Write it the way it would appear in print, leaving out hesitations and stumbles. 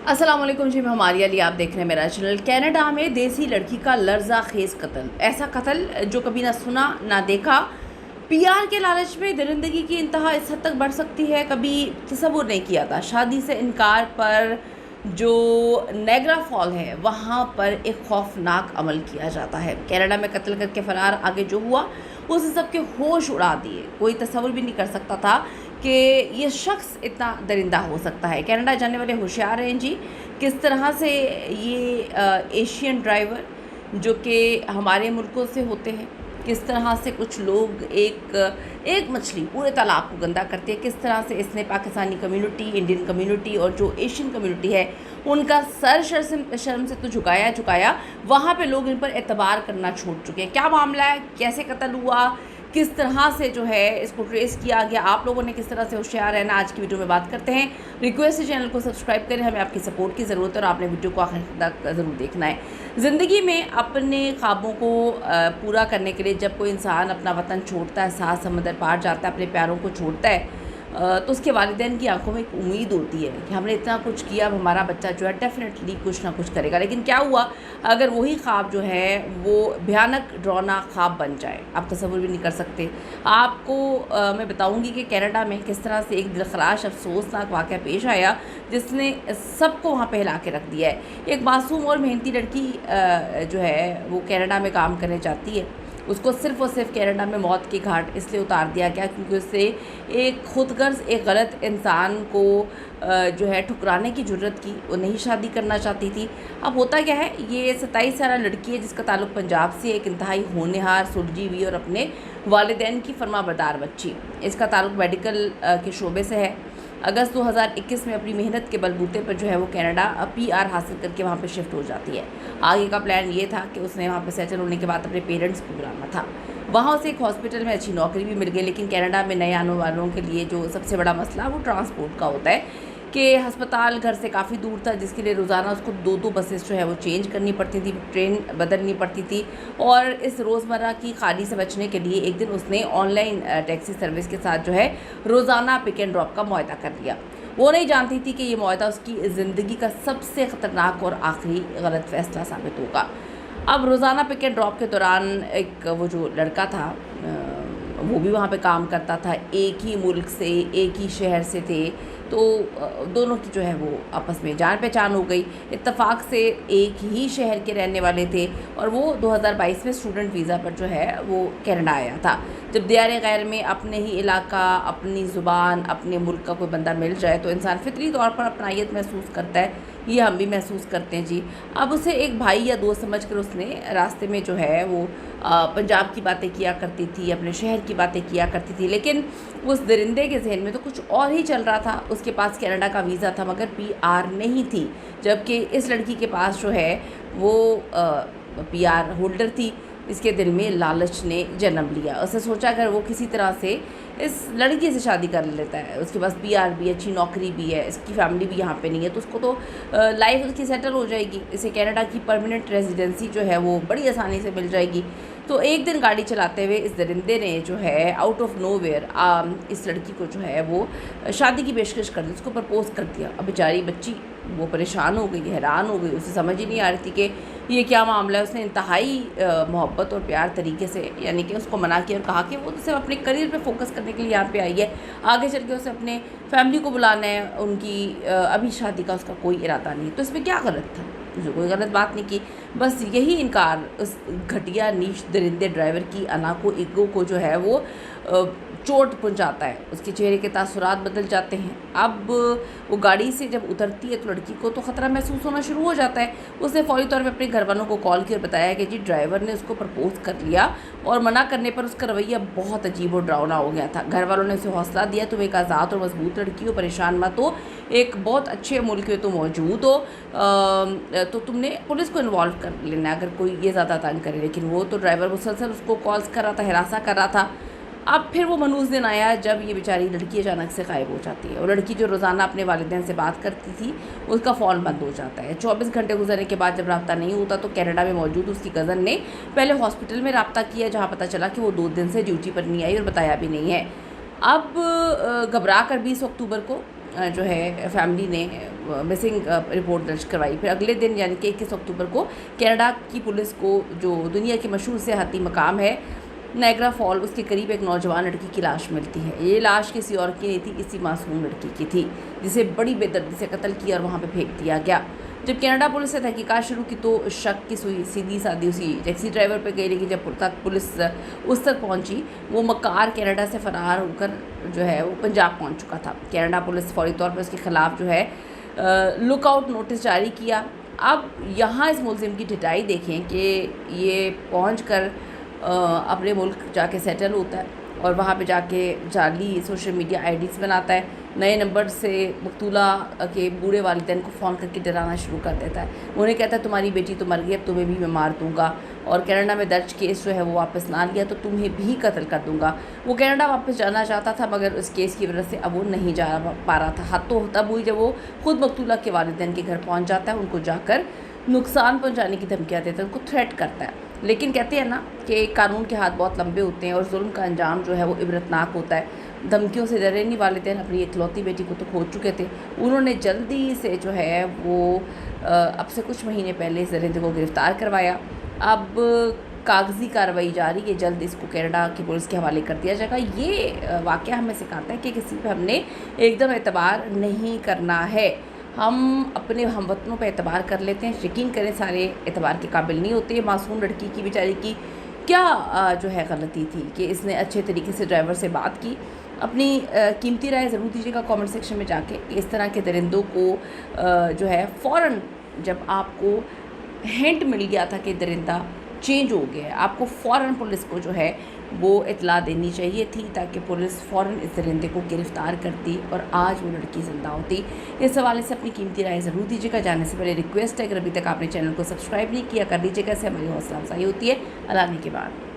अस्सलाम वालेकुम जी, मैं हमारी अली, आप देख रहे हैं मेरा चैनल। कनाडा में देसी लड़की का लर्जा खेज कत्ल, ऐसा कत्ल जो कभी ना सुना ना देखा। पीआर के लालच में दरिंदगी की इंतहा इस हद तक बढ़ सकती है, कभी तसव्वुर नहीं किया था। शादी से इनकार पर जो नेगरा फॉल है वहाँ पर एक खौफनाक अमल किया जाता है। कनाडा में कत्ल करके फ़रार आगे जो हुआ उसने सबके होश उड़ा दिए। कोई तसव्वुर भी नहीं कर सकता था कि ये शख्स इतना दरिंदा हो सकता है। कनाडा जाने वाले होशियार हैं जी, किस तरह से ये एशियन ड्राइवर जो कि हमारे मुल्कों से होते हैं, किस तरह से कुछ लोग एक मछली पूरे तालाब को गंदा करती है, किस तरह से इसने पाकिस्तानी कम्युनिटी, इंडियन कम्युनिटी और जो एशियन कम्युनिटी है उनका सर शर्म से तो झुकाया। वहाँ पे लोग इन पर एतबार करना छोड़ चुके हैं। क्या मामला है, कैसे कत्ल हुआ, किस तरह से जो है इसको ट्रेस किया गया, आप लोगों ने किस तरह से होशियार रहना, आज की वीडियो में बात करते हैं। रिक्वेस्ट है चैनल को सब्सक्राइब करें, हमें आपकी सपोर्ट की ज़रूरत है और आपने वीडियो को आखिर तक ज़रूर देखना है। ज़िंदगी में अपने ख्वाबों को पूरा करने के लिए जब कोई इंसान अपना वतन छोड़ता है, सात समंदर पार जाता है, अपने प्यारों को छोड़ता है, तो उसके वालिदैन की आंखों में एक उम्मीद होती है कि हमने इतना कुछ किया, अब हमारा बच्चा जो है डेफिनेटली कुछ ना कुछ करेगा। लेकिन क्या हुआ अगर वही ख्वाब जो है वो भयानक डरावना ख्वाब बन जाए? आप तसव्वुर भी नहीं कर सकते। आपको मैं बताऊंगी कि कनाडा में किस तरह से एक दिलखराश अफसोसनाक वाक़या पेश आया जिसने सबको वहाँ पे हिला के रख दिया है। एक मासूम और मेहनती लड़की जो है वो कनाडा में काम करने जाती है। उसको सिर्फ़ और सिर्फ कनाडा में मौत के घाट इसलिए उतार दिया गया क्योंकि उससे एक खुदगर्ज़ एक गलत इंसान को जो है ठुकराने की जुर्रत की। वो नहीं शादी करना चाहती थी। अब होता क्या है, ये 27 साल लड़की है जिसका ताल्लुक़ पंजाब से, एक इंतहाई होनहार, सुलझी हुई और अपने वालिदैन की फरमाबरदार बच्ची। इसका ताल्लुक़ मेडिकल के शोबे से है। अगस्त 2021 में अपनी मेहनत के बलबूते पर जो है वो कनाडा पीआर हासिल करके वहाँ पे शिफ्ट हो जाती है। आगे का प्लान ये था कि उसने वहाँ पे सेटल होने के बाद अपने पेरेंट्स को बुलाना था। वहाँ उसे एक हॉस्पिटल में अच्छी नौकरी भी मिल गई। लेकिन कनाडा में नए आने वालों के लिए जो सबसे बड़ा मसला वो ट्रांसपोर्ट का होता है कि अस्पताल घर से काफ़ी दूर था, जिसके लिए रोज़ाना उसको दो बसेस जो है वो चेंज करनी पड़ती थी, ट्रेन बदलनी पड़ती थी। और इस रोज़मर्रा की खाली से बचने के लिए एक दिन उसने ऑनलाइन टैक्सी सर्विस के साथ जो है रोज़ाना पिक एंड ड्रॉप का मुआहदा कर लिया। वो नहीं जानती थी कि ये मुआहदा उसकी ज़िंदगी का सबसे ख़तरनाक और आखिरी गलत फ़ैसला साबित होगा। अब रोज़ाना पिक एंड ड्रॉप के दौरान एक वो जो लड़का था वो भी वहाँ पे काम करता था, एक ही मुल्क से, एक ही शहर से थे, तो दोनों की जो है वो आपस में जान पहचान हो गई। इत्तेफाक से एक ही शहर के रहने वाले थे और वो 2022 में स्टूडेंट वीज़ा पर जो है वो कनाडा आया था। जब दियार गैर में अपने ही इलाका, अपनी ज़ुबान, अपने मुल्क का कोई बंदा मिल जाए तो इंसान फितरी तौर पर अपनायत महसूस करता है। ये हम भी महसूस करते हैं जी। अब उसे एक भाई या दोस्त समझकर उसने रास्ते में जो है वो पंजाब की बातें किया करती थी, अपने शहर की बातें किया करती थी। लेकिन उस दरिंदे के जहन में तो कुछ और ही चल रहा था। उसके पास कनाडा का वीज़ा था मगर पीआर नहीं थी, जबकि इस लड़की के पास जो है वो पीआर होल्डर थी। इसके दिल में लालच ने जन्म लिया। उसने सोचा अगर वो किसी तरह से इस लड़की से शादी कर लेता है, उसके पास पीआर भी, अच्छी नौकरी भी है, इसकी फैमिली भी यहाँ पे नहीं है, तो उसको तो लाइफ उसकी सेटल हो जाएगी। इसे कनाडा की परमानेंट रेजिडेंसी जो है वो बड़ी आसानी से मिल जाएगी। तो एक दिन गाड़ी चलाते हुए इस दरिंदे ने जो है आउट ऑफ नोवेयर इस लड़की को जो है वो शादी की पेशकश कर दी, उसको प्रपोज़ कर दिया। अब बेचारी बच्ची वो परेशान हो गई, हैरान हो गई, उसे समझ ही नहीं आ रही थी कि ये क्या मामला है। उसने इंतहाई मोहब्बत और प्यार तरीके से यानी कि उसको मना किया और कहा कि वो तो सिर्फ अपने करियर पे फोकस करने के लिए यहाँ पे आई है, आगे चल के उसे अपने फैमिली को बुलाना है, उनकी अभी शादी का उसका कोई इरादा नहीं। तो इसमें क्या गलत था? उसने कोई गलत बात नहीं की, बस यही इनकार उस घटिया नीच दरिंदे ड्राइवर की अना को, ईगो को जो है वो चोट पहुंचाता है। उसके चेहरे के तासुरात बदल जाते हैं। अब वो गाड़ी से जब उतरती है तो लड़की को तो ख़तरा महसूस होना शुरू हो जाता है। उसने फौरी तौर पे अपने घर वालों को कॉल किया और बताया कि जी ड्राइवर ने उसको प्रपोज़ कर लिया और मना करने पर उसका रवैया बहुत अजीब और डरावना हो गया था। घर वालों ने उसे हौसला दिया, तुम एक आज़ाद और मजबूत लड़की हो, परेशान मत हो, एक बहुत अच्छे मुल्क में तुम मौजूद हो, तो तुमने पुलिस को इन्वॉल्व कर लेना अगर कोई ये ज़्यादा तंग करे। लेकिन वो तो ड्राइवर मुसलसल उसको कॉल्स कर रहा था, हिरासा कर रहा था। अब फिर वो मनहूस दिन आया जब ये बेचारी लड़की अचानक से गायब हो जाती है। और लड़की जो रोज़ाना अपने वालिदैन से बात करती थी उसका फ़ोन बंद हो जाता है। 24 घंटे गुजरने के बाद जब रब्ता नहीं होता तो कनाडा में मौजूद उसकी कज़न ने पहले हॉस्पिटल में रब्ता किया, जहाँ पता चला कि वो 2 दिन से ड्यूटी पर नहीं आई और बताया भी नहीं है। अब घबरा कर 20 अक्टूबर को जो है फैमिली ने मिसिंग रिपोर्ट दर्ज करवाई। फिर अगले दिन यानी कि 21 अक्टूबर को कनाडा की पुलिस को जो दुनिया के मशहूर सियाहती मकाम है नायग्रा फॉल, उसके करीब एक नौजवान लड़की की लाश मिलती है। ये लाश किसी और की नहीं थी, इसी मासूम लड़की की थी जिसे बड़ी बेदर्दी से कत्ल किया और वहाँ पे फेंक दिया गया। जब कनाडा पुलिस ने तहकीकात शुरू की तो शक की सुई सीधी सादी उसी टैक्सी ड्राइवर पे गई, लेकिन जब तक पुलिस उस तक पहुंची वो मकार कनाडा से फ़रार होकर जो है वो पंजाब पहुंच चुका था। कनाडा पुलिस फौरी तौर पर उसके ख़िलाफ़ जो है लुकआउट नोटिस जारी किया। अब यहाँ इस मुलजिम की ढिठाई देखें कि ये पहुँच कर अपने मुल्क जाके सेटल होता है और वहाँ पे जाके जाली सोशल मीडिया आईडीज़ बनाता है, नए नंबर से मकतूला के बूढ़े वालिदैन को फ़ोन करके डराना शुरू कर देता है। उन्हें कहता है तुम्हारी बेटी तो मर गई, अब तुम्हें भी मैं मार दूंगा, और कनाडा में दर्ज केस जो है वो वापस ना लिया तो तुम्हें भी कत्ल कर दूंगा। वो कनाडा वापस जाना चाहता था मगर उस केस की वजह से अब वो नहीं जा पा रहा था। हद तो तब हुई जब वो खुद मकतूला के वालिदैन के घर पहुँच जाता है, उनको जाकर नुकसान पहुँचाने की धमकियाँ देता है, उनको थ्रेट करता है। लेकिन कहते हैं ना कि कानून के हाथ बहुत लंबे होते हैं और जुल्म का अंजाम जो है वो इबरतनाक होता है। धमकियों से डरे नहीं वालिदैन अपनी इकलौती बेटी को तो खो चुके थे। उन्होंने जल्दी से जो है वो अब से कुछ महीने पहले इस दरिंदे को गिरफ़्तार करवाया। अब कागजी कार्रवाई जारी है, जल्द इसको कनाडा की पुलिस के हवाले कर दिया जाएगा। ये वाक़या हमें सिखाता है कि किसी पे हमने एकदम एतबार नहीं करना है। हम अपने हमवतनों पे एतबार कर लेते हैं, यकीन करें सारे एतबार के काबिल नहीं होते। मासूम लड़की की बेचारी की क्या जो है गलती थी कि इसने अच्छे तरीके से ड्राइवर से बात की। अपनी कीमती राय ज़रूर दीजिएगा कमेंट सेक्शन में जाके। इस तरह के दरिंदों को जो है फ़ौरन जब आपको हिंट मिल गया था कि दरिंदा चेंज हो गया है, आपको फ़ौरन पुलिस को जो है वो इतला देनी चाहिए थी ताकि पुलिस फ़ौरन इस दरिंदे को गिरफ़्तार करती और आज वो लड़की ज़िंदा होती। इस हवाले से अपनी कीमती राय ज़रूर दीजिएगा। जाने से पहले रिक्वेस्ट है, अगर अभी तक आपने चैनल को सब्सक्राइब नहीं किया कर लीजिएगा, इससे हमारी हौसला अफजाई होती है। अल्लाह के बाद।